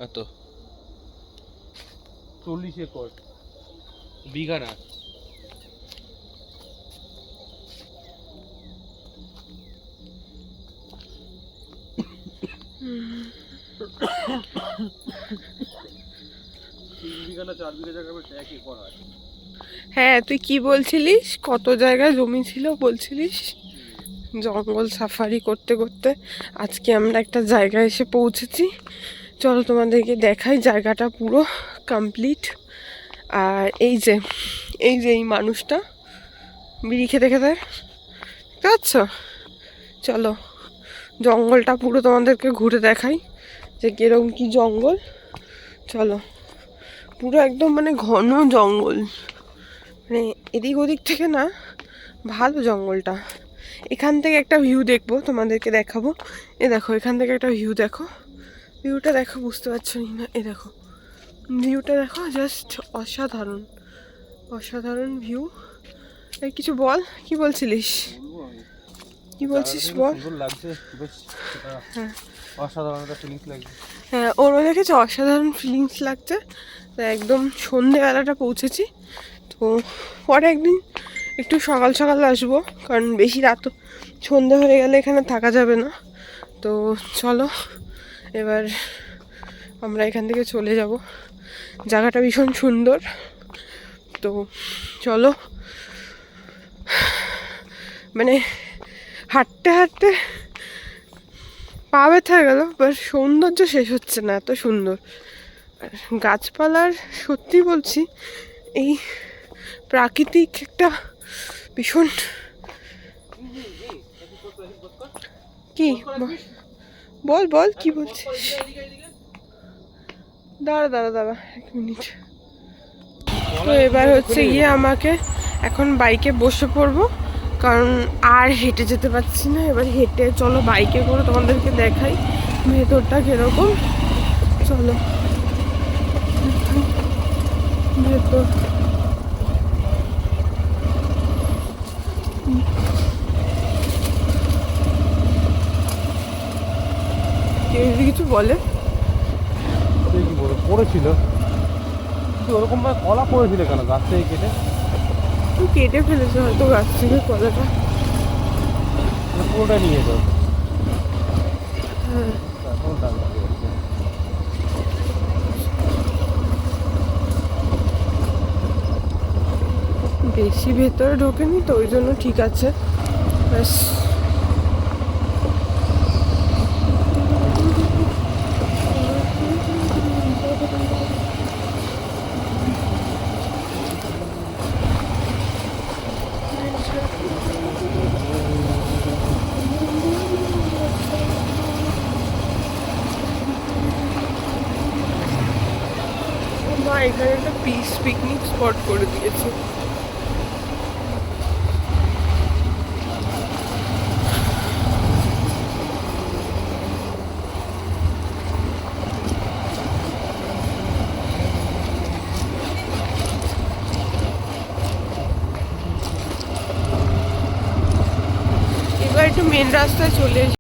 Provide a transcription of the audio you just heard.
এত 40 একর, বিঘা না। হ্যাঁ, তুই কি বলছিলিস? কত জায়গায় জমি ছিল বলছিলিস? জঙ্গল সাফারি করতে করতে আজকে আমরা একটা জায়গায় এসে পৌঁছেছি। চলো তোমাদেরকে দেখাই, জায়গাটা পুরো কমপ্লিট। আর এই মানুষটা বিড়ি খেতে খেতে, দেখতে পাচ্ছ? চলো জঙ্গলটা পুরো তোমাদেরকে ঘুরে দেখাই যে কিরকম কি জঙ্গল। চলো, পুরো একদম মানে ঘন জঙ্গল, মানে এদিক ওদিক থেকে না, ভালো জঙ্গলটা। এখান থেকে একটা ভিউ দেখবো, তোমাদেরকে দেখাবো। এ দেখো, এখান থেকে একটা ভিউ দেখো, ভিউটা দেখো, বুঝতে পারছো না? এ দেখো ভিউটা দেখো, জাস্ট অসাধারণ, অসাধারণ ভিউ। এই কিছু বল, কি বলছিলিস? কি বলছিস বল। হ্যাঁ, অসাধারণ একটা ফিলিংস লাগছে। হ্যাঁ, ওরও দেখেছো অসাধারণ ফিলিংস লাগছে। তো একদম সন্ধেবেলাটা পৌঁছেছি। তো পরে একদিন একটু সকাল সকাল আসবো, কারণ বেশি রাত সন্ধে হয়ে গেলে এখানে থাকা যাবে না। তো চলো এবার আমরা এখান থেকে চলে যাব। জায়গাটা ভীষণ সুন্দর। তো চলো, মানে হাঁটতে হাঁটতে পা ব্যথা হয়ে গেল, বাট সৌন্দর্য শেষ হচ্ছে না, এত সুন্দর। আর গাছপালার, সত্যি বলছি, এই প্রাকৃতিক একটা ভীষণ, কি বল বল কি বলছিস? দাঁড়া দাঁড়া দাঁড়া 1 মিনিট। তো এবার হচ্ছে গিয়ে আমাকে এখন বাইকে বসে পড়বো, কারণ আর হেঁটে যেতে পারছি না। এবার হেঁটে চলো বাইকে করে তোমাদেরকে দেখাই ভেতরটা কিরকম। চলো ভেতর, কেউ যদি কিছু বলে? কি বলবো, পড়েছিল ওরকম ভাবে, কলা পড়েছিল কেন গাছ থেকে কেটে? তুই কেটে ফেলেছে হয়তো গাছ থেকে কলাটা। পুরোটা নিয়ে যাও। হ্যাঁ, বেশি ভেতরে ঢোকেনি তো, ওই জন্য ঠিক আছে। ব্যাস, মা এখানে একটা পিকনিক স্পট করে দিয়েছে। এবার একটু মেন রাস্তায় চলে